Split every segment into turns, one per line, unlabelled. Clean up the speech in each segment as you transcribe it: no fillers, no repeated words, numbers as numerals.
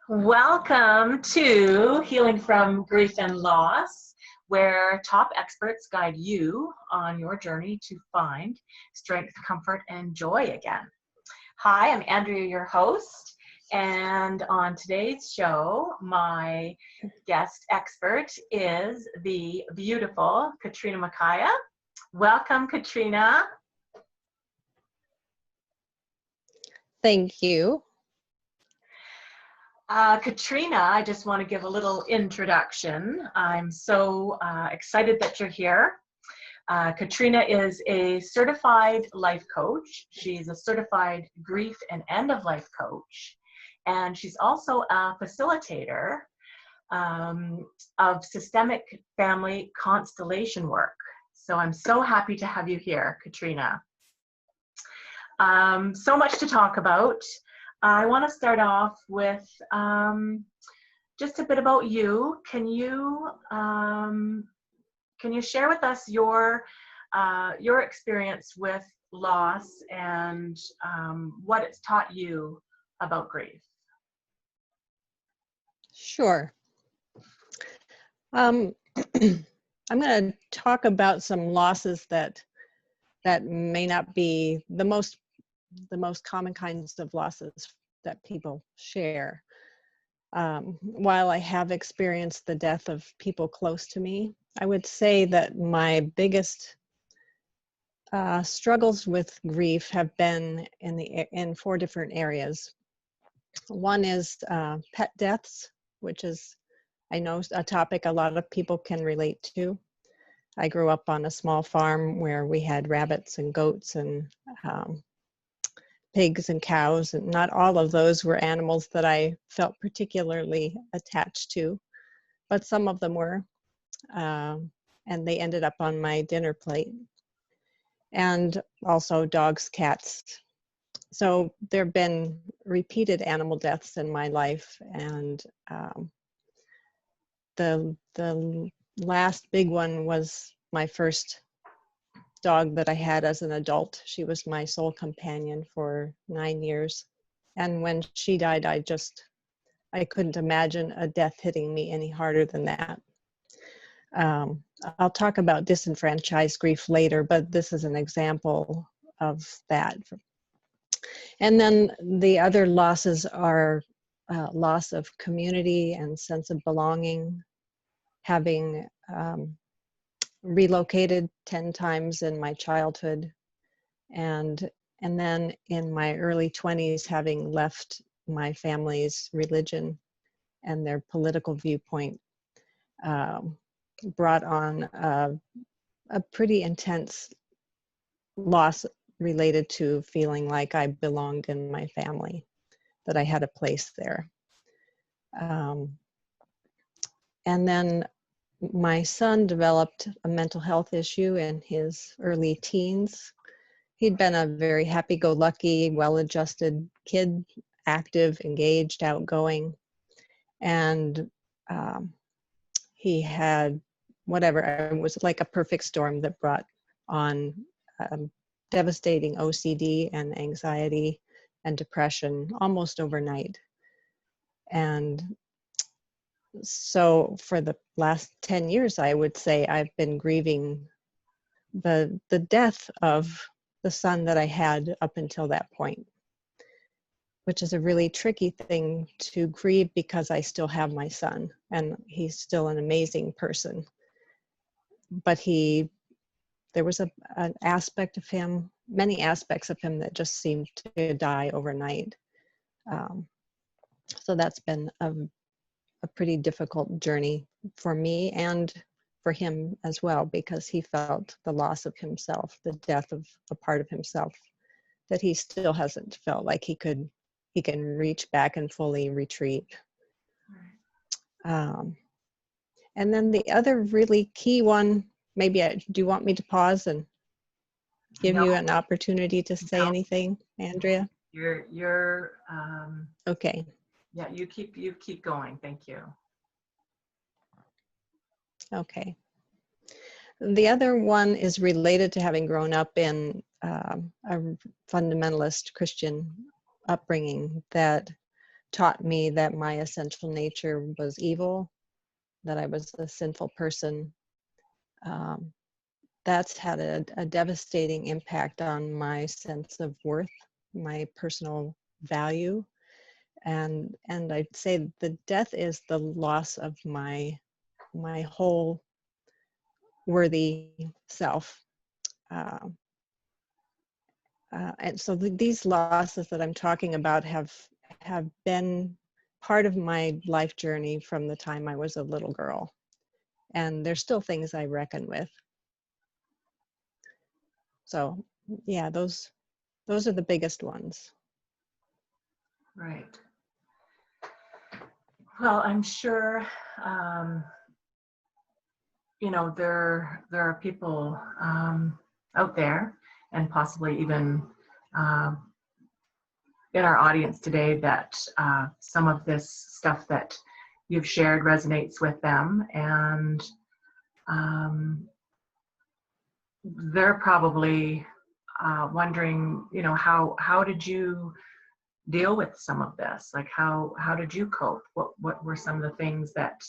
Welcome to Healing from Grief and Loss, where top experts guide you on your journey to find strength, comfort, and joy again. Hi, I'm Andrea, your host, and on today's show, my guest expert is the beautiful Katrina Mikiah. Welcome, Katrina.
Thank you.
Katrina, I just want to give a little introduction. I'm so excited that you're here. Katrina is a certified life coach. She's a certified grief and end-of-life coach. And she's also a facilitator of systemic family constellation work. So I'm so happy to have you here, Katrina. So much to talk about. I want to start off with just a bit about you. Can you share with us your experience with loss and what it's taught you about grief?
Sure. I'm going to talk about some losses that may not be the most common kinds of losses that people share. While I have experienced the death of people close to me, I would say that my biggest struggles with grief have been in four different areas. One is pet deaths, which is, I know, a topic a lot of people can relate to. I grew up on a small farm where we had rabbits and goats and pigs and cows, and not all of those were animals that I felt particularly attached to, but some of them were, and they ended up on my dinner plate. And also dogs, cats. So there have been repeated animal deaths in my life, and the last big one was my first dog that I had as an adult. She was my sole companion for 9 years. And when she died, I couldn't imagine a death hitting me any harder than that. I'll talk about disenfranchised grief later, but this is an example of that. And then the other losses are loss of community and sense of belonging, having relocated 10 times in my childhood, and then in my early 20s having left my family's religion and their political viewpoint, brought on a pretty intense loss related to feeling like I belonged in my family, that I had a place there. And then my son developed a mental health issue in his early teens. He'd been a very happy-go-lucky, well-adjusted kid, active, engaged, outgoing. And he had it was like a perfect storm that brought on devastating OCD and anxiety and depression almost overnight. And so for the last 10 years, I would say I've been grieving the death of the son that I had up until that point, which is a really tricky thing to grieve because I still have my son and he's still an amazing person. But there was an aspect of him, many aspects of him that just seemed to die overnight. So that's been a pretty difficult journey for me and for him as well, because he felt the loss of himself, the death of a part of himself that he still hasn't felt like he can reach back and fully retreat. And then the other really key one, maybe do you want me to pause and give you an opportunity to say anything, Andrea?
You're
okay.
Yeah, you keep going. Thank you.
Okay. The other one is related to having grown up in a fundamentalist Christian upbringing that taught me that my essential nature was evil, that I was a sinful person. That's had a devastating impact on my sense of worth, my personal value. And I'd say the death is the loss of my whole worthy self. Uh, and so these losses that I'm talking about have been part of my life journey from the time I was a little girl. And there's still things I reckon with. So yeah, those are the biggest ones.
Right. Well, I'm sure, there are people out there, and possibly even in our audience today, that some of this stuff that you've shared resonates with them, and they're probably wondering, how did you deal with some of this? Like, how did you cope? What were some of the things that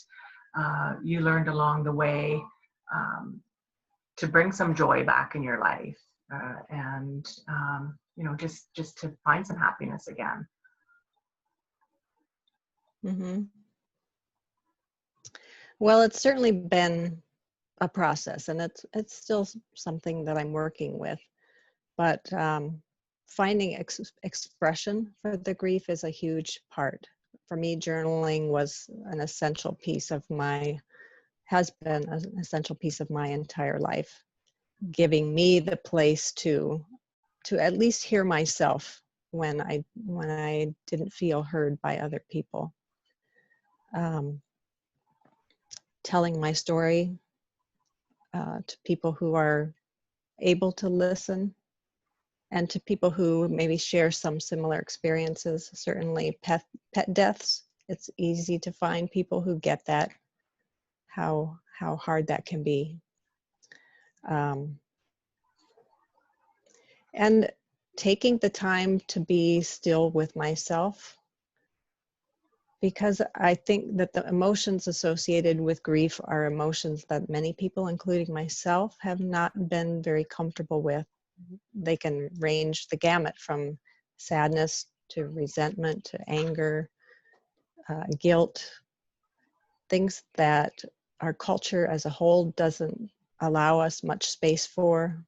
you learned along the way to bring some joy back in your life, and just to find some happiness again?
Mm-hmm. Well, it's certainly been a process, and it's still something that I'm working with. But finding expression for the grief is a huge part. For me, journaling was an essential piece of has been an essential piece of my entire life, giving me the place to at least hear myself when I didn't feel heard by other people. Telling my story to people who are able to listen, and to people who maybe share some similar experiences. Certainly pet deaths, it's easy to find people who get that, how hard that can be. And taking the time to be still with myself, because I think that the emotions associated with grief are emotions that many people, including myself, have not been very comfortable with. They can range the gamut from sadness to resentment to anger, guilt, things that our culture as a whole doesn't allow us much space for,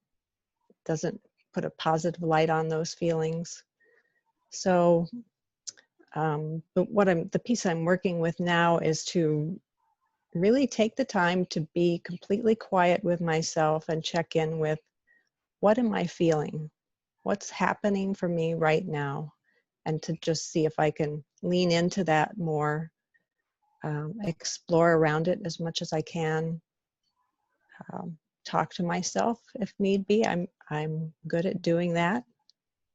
doesn't put a positive light on those feelings. So, but the piece I'm working with now is to really take the time to be completely quiet with myself and check in with, what am I feeling? What's happening for me right now? And to just see if I can lean into that more, explore around it as much as I can, talk to myself if need be. I'm good at doing that,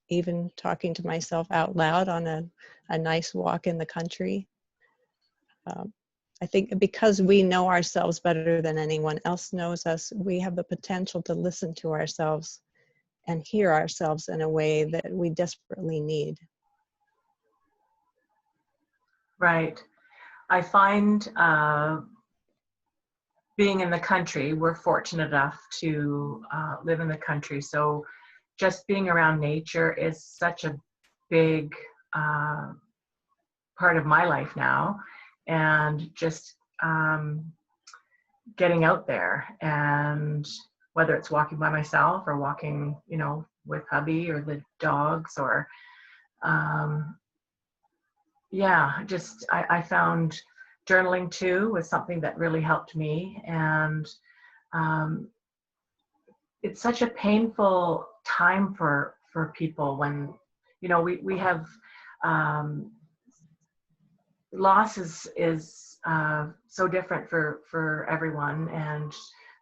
even talking to myself out loud on a nice walk in the country. I think because we know ourselves better than anyone else knows us, we have the potential to listen to ourselves and hear ourselves in a way that we desperately need.
Right. I find being in the country, we're fortunate enough to live in the country. So just being around nature is such a big part of my life now. And just getting out there, and whether it's walking by myself or walking, with hubby or the dogs, or I found journaling too was something that really helped me. And it's such a painful time for people when, we have loss is so different for everyone, and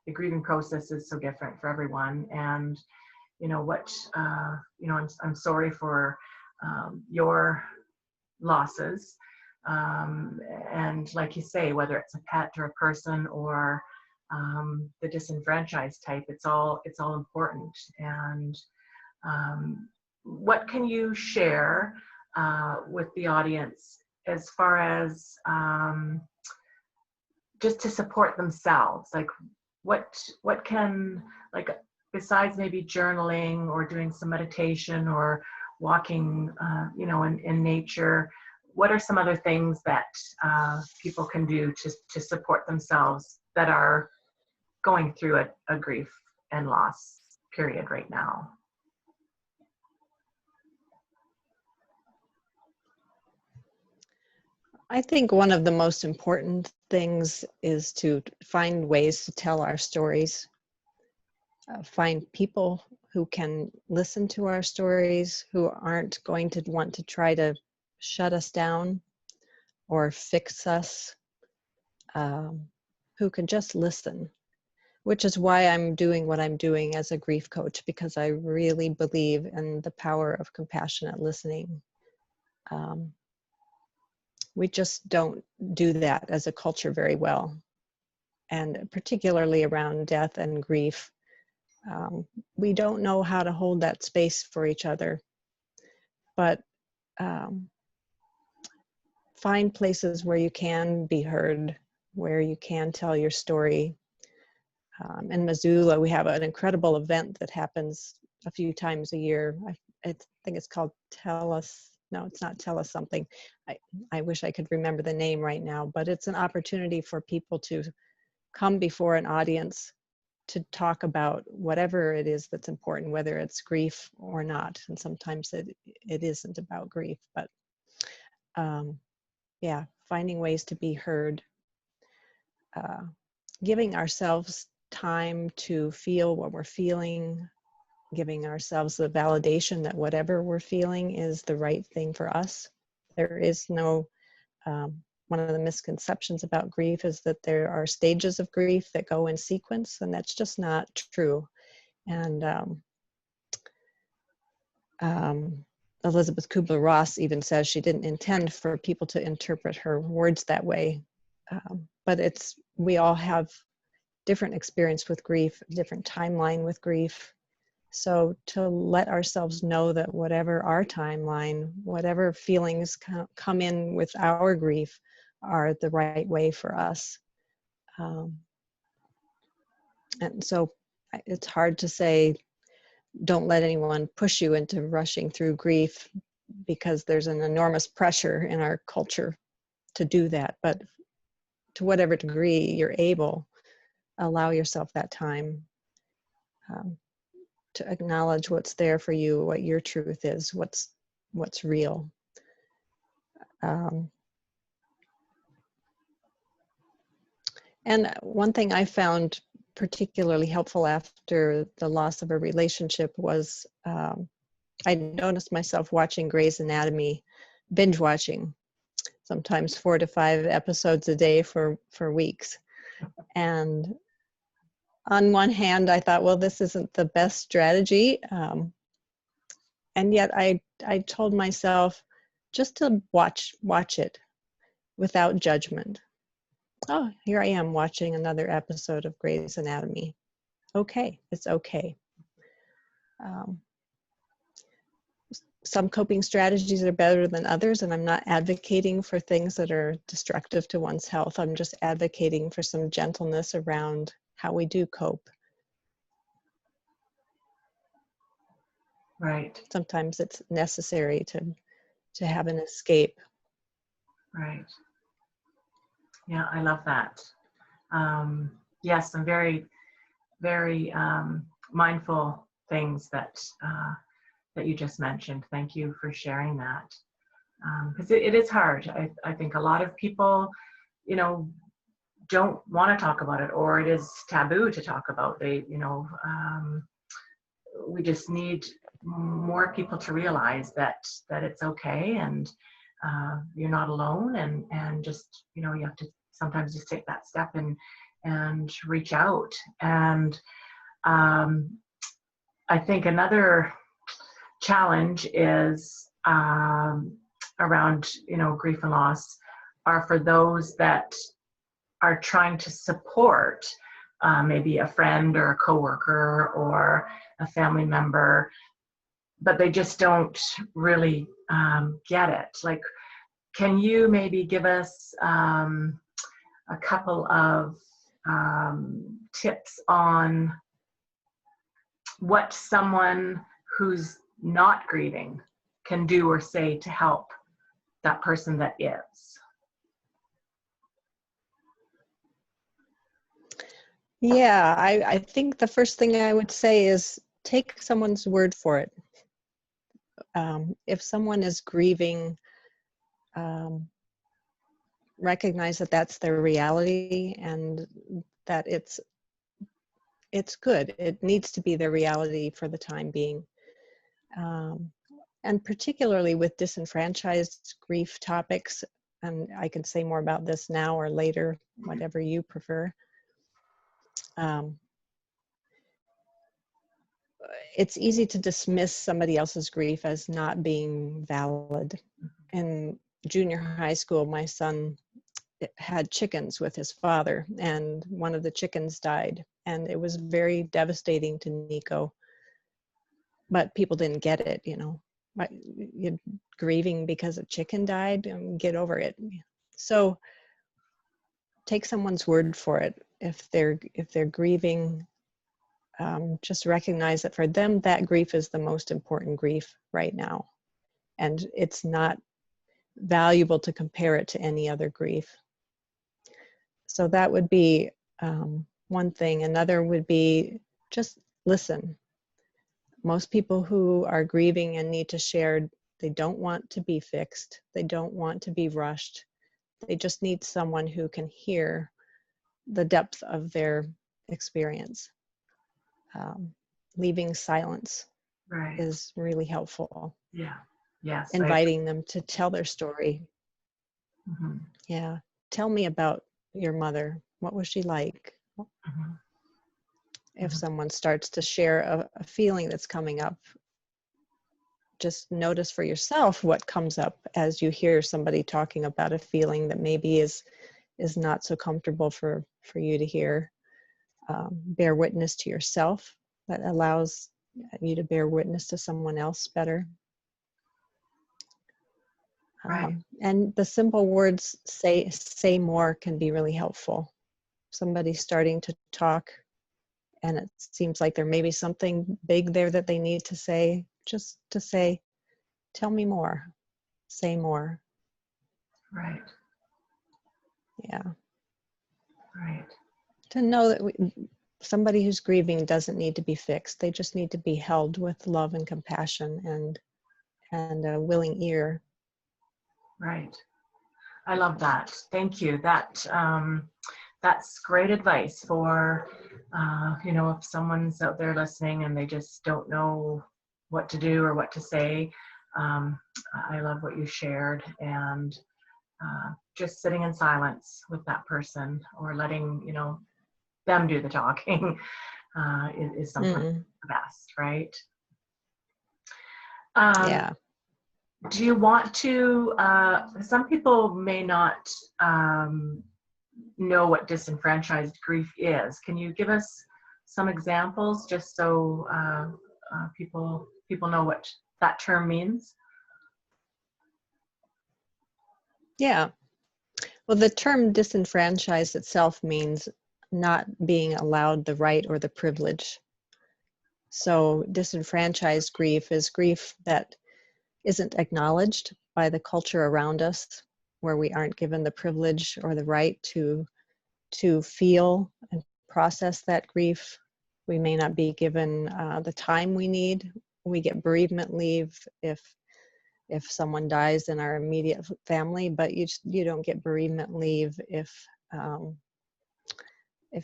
the grieving process is so different for everyone. And I'm sorry for your losses, and like you say, whether it's a pet or a person or the disenfranchised type, it's all important. And what can you share with the audience as far as just to support themselves, like what can, like, besides maybe journaling or doing some meditation or walking, in nature, what are some other things that people can do to support themselves that are going through a grief and loss period right now?
I think one of the most important things is to find ways to tell our stories, find people who can listen to our stories, who aren't going to want to try to shut us down or fix us, who can just listen, which is why I'm doing what I'm doing as a grief coach, because I really believe in the power of compassionate listening. We just don't do that as a culture very well, and particularly around death and grief. We don't know how to hold that space for each other, but find places where you can be heard, where you can tell your story. In Missoula, we have an incredible event that happens a few times a year. I think it's called Tell Us. No, it's not Tell Us Something. I wish I could remember the name right now, but it's an opportunity for people to come before an audience to talk about whatever it is that's important, whether it's grief or not. And sometimes it isn't about grief, but yeah, finding ways to be heard, giving ourselves time to feel what we're feeling, giving ourselves the validation that whatever we're feeling is the right thing for us. There is no, one of the misconceptions about grief is that there are stages of grief that go in sequence, and that's just not true. And Elizabeth Kubler-Ross even says she didn't intend for people to interpret her words that way. But we all have different experience with grief, different timeline with grief. So to let ourselves know that whatever our timeline, whatever feelings come in with our grief are the right way for us. And so it's hard to say, don't let anyone push you into rushing through grief, because there's an enormous pressure in our culture to do that. But to whatever degree you're able, allow yourself that time to acknowledge what's there for you, what your truth is, what's real. And one thing I found particularly helpful after the loss of a relationship was I noticed myself watching Grey's Anatomy, binge watching, sometimes 4 to 5 episodes a day for weeks. And on one hand, I thought, well, this isn't the best strategy. And yet I told myself just to watch it without judgment. Oh, here I am watching another episode of Grey's Anatomy. Okay, it's okay. Some coping strategies are better than others, and I'm not advocating for things that are destructive to one's health. I'm just advocating for some gentleness around how we do cope.
Right.
Sometimes it's necessary to have an escape.
Right. Yeah, I love that. Yes, some very, very mindful things that you just mentioned. Thank you for sharing that. Because it is hard. I think a lot of people, don't want to talk about it, or it is taboo to talk about. We just need more people to realize that it's okay, and you're not alone, and just, you have to sometimes just take that step and reach out. And I think another challenge is around, grief and loss are for those that are trying to support maybe a friend or a coworker or a family member, but they just don't really get it. Like, can you maybe give us a couple of tips on what someone who's not grieving can do or say to help that person that is?
Yeah, I think the first thing I would say is take someone's word for it. If someone is grieving, recognize that that's their reality and that it's good. It needs to be their reality for the time being. And particularly with disenfranchised grief topics, and I can say more about this now or later, whatever you prefer. It's easy to dismiss somebody else's grief as not being valid. In junior high school, my son had chickens with his father, and one of the chickens died, and it was very devastating to Nico. But people didn't get it, you know. You're grieving because a chicken died, and get over it. So take someone's word for it. If they're grieving, just recognize that for them, that grief is the most important grief right now. And it's not valuable to compare it to any other grief. So that would be one thing. Another would be just listen. Most people who are grieving and need to share, they don't want to be fixed. They don't want to be rushed. They just need someone who can hear the depth of their experience. Leaving silence is really helpful.
Yeah. Yes.
Inviting them to tell their story.
Mm-hmm.
Yeah. Tell me about your mother. What was she like?
Mm-hmm.
If someone starts to share a feeling that's coming up, just notice for yourself what comes up as you hear somebody talking about a feeling that maybe is not so comfortable for you to hear. Bear witness to yourself. That allows you to bear witness to someone else better.
Right.
And the simple words, say more, can be really helpful. Somebody's starting to talk and it seems like there may be something big there that they need to say, just to say, tell me more, say more.
Right.
Yeah.
Right.
To know that somebody who's grieving doesn't need to be fixed. They just need to be held with love and compassion and a willing ear.
Right. I love that. Thank you. That's great advice for, if someone's out there listening and they just don't know what to do or what to say. I love what you shared, and just sitting in silence with that person or letting, them do the talking is something the best, right?
Yeah.
Do you want to, some people may not know what disenfranchised grief is. Can you give us some examples just so people know what that term means?
Yeah. Well, the term disenfranchised itself means not being allowed the right or the privilege. So disenfranchised grief is grief that isn't acknowledged by the culture around us, where we aren't given the privilege or the right to feel and process that grief. We may not be given the time we need. We get bereavement leave if someone dies in our immediate family, but you don't get bereavement leave if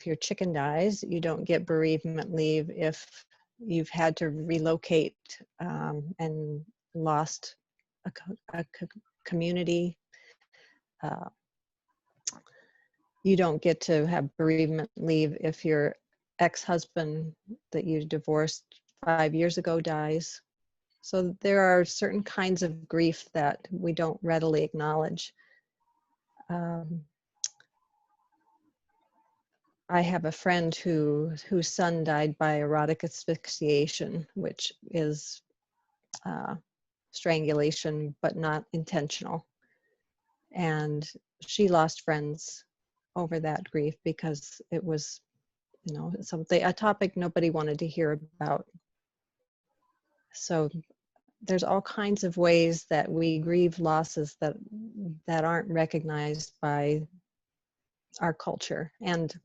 your chicken dies. You don't get bereavement leave if you've had to relocate and lost a community. You don't get to have bereavement leave if your ex-husband that you divorced 5 years ago dies. So there are certain kinds of grief that we don't readily acknowledge. I have a friend whose son died by erotic asphyxiation, which is strangulation, but not intentional. And she lost friends over that grief because it was, something, a topic nobody wanted to hear about. So there's all kinds of ways that we grieve losses that aren't recognized by our culture. And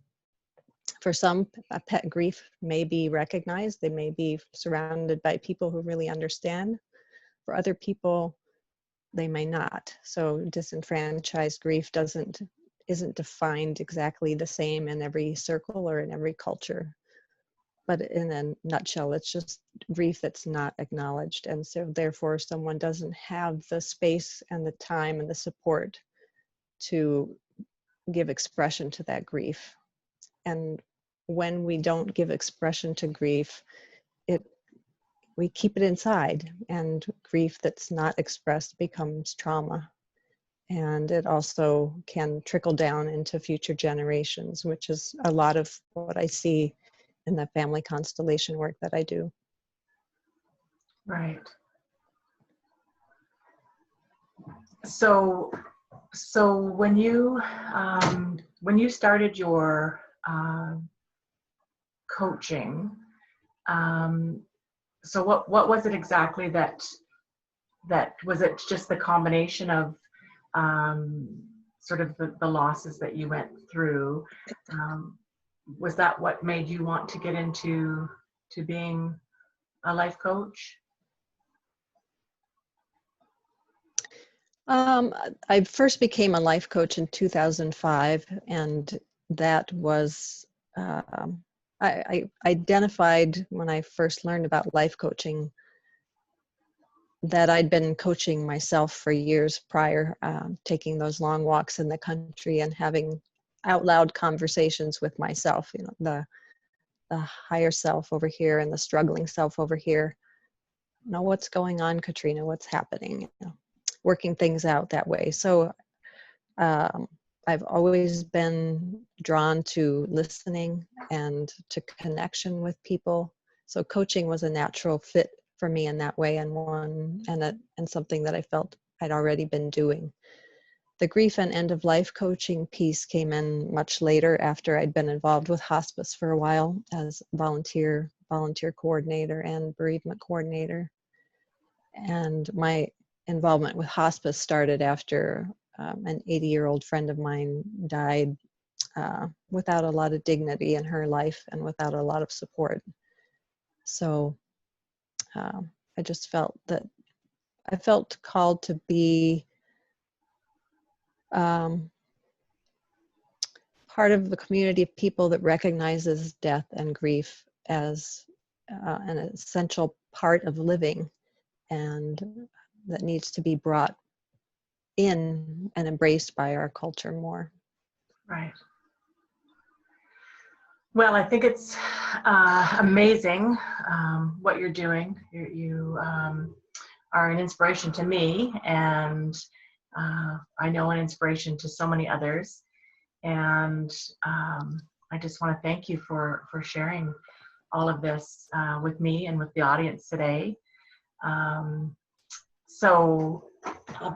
for some, a pet grief may be recognized. They may be surrounded by people who really understand. For other people, they may not. So disenfranchised grief isn't defined exactly the same in every circle or in every culture. But in a nutshell, it's just grief that's not acknowledged. And so therefore someone doesn't have the space and the time and the support to give expression to that grief. And when we don't give expression to grief, we keep it inside, and grief that's not expressed becomes trauma. And it also can trickle down into future generations, which is a lot of what I see in the family constellation work that I do.
Right. So when you started your coaching, so what was it exactly that was it just the combination of sort of the losses that you went through? Was that what made you want to get into being a life coach?
I first became a life coach in 2005, and that was, I identified when I first learned about life coaching that I'd been coaching myself for years prior, taking those long walks in the country and having out loud conversations with myself, the higher self over here and the struggling self over here. What's going on, Katrina? What's happening? Working things out that way. So I've always been drawn to listening and to connection with people. So coaching was a natural fit for me in that way, and something that I felt I'd already been doing. The grief and end of life coaching piece came in much later, after I'd been involved with hospice for a while as volunteer coordinator and bereavement coordinator. And my involvement with hospice started after an 80-year-old friend of mine died without a lot of dignity in her life and without a lot of support. So I just felt that I felt called to be part of the community of people that recognizes death and grief as an essential part of living, and that needs to be brought in and embraced by our culture more.
Right. Well, I think it's amazing what you're doing. You are an inspiration to me, and I know an inspiration to so many others. And I just want to thank you for sharing all of this with me and with the audience today. So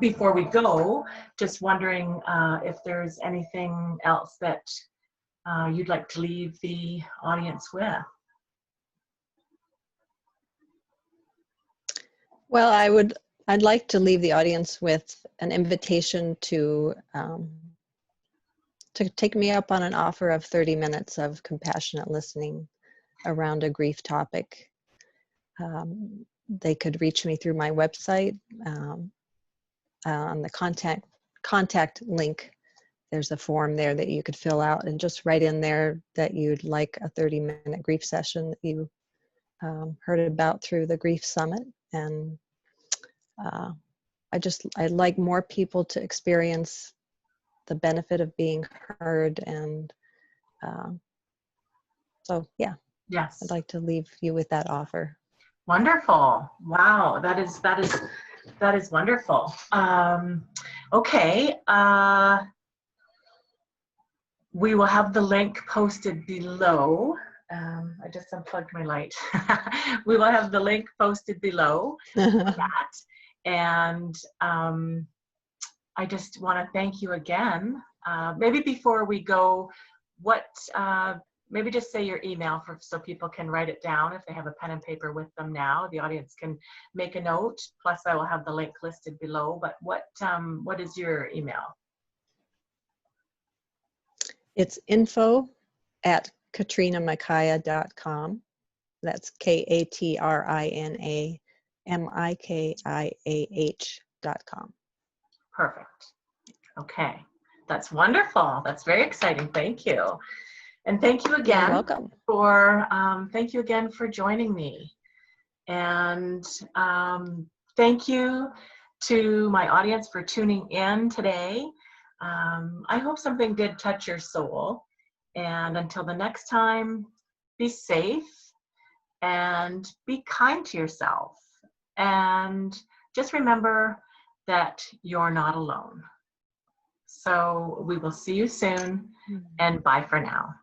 before we go, just wondering if there's anything else that you'd like to leave the audience with.
Well, I'd like to leave the audience with an invitation to take me up on an offer of 30 minutes of compassionate listening around a grief topic. They could reach me through my website. On the contact link, there's a form there that you could fill out and just write in there that you'd like a 30-minute grief session that you heard about through the Grief Summit. And I'd like more people to experience the benefit of being heard. And so, yeah.
Yes.
I'd like to leave you with that offer.
Wonderful. Wow. That is wonderful. Okay. We will have the link posted below. I just unplugged my light. We will have the link posted below for that. And I just want to thank you again. Maybe before we go, maybe just say your email so people can write it down if they have a pen and paper with them now. The audience can make a note. Plus, I will have the link listed below. But what is your email?
It's info@katrinamikiah.com. That's KatrinamiKiah.com.
Perfect. Okay. That's wonderful. That's very exciting. Thank you. And thank you again.
You're welcome.
Thank you again for joining me. And thank you to my audience for tuning in today. I hope something did touch your soul. And until the next time, be safe and be kind to yourself. And just remember that you're not alone. So we will see you soon, and bye for now.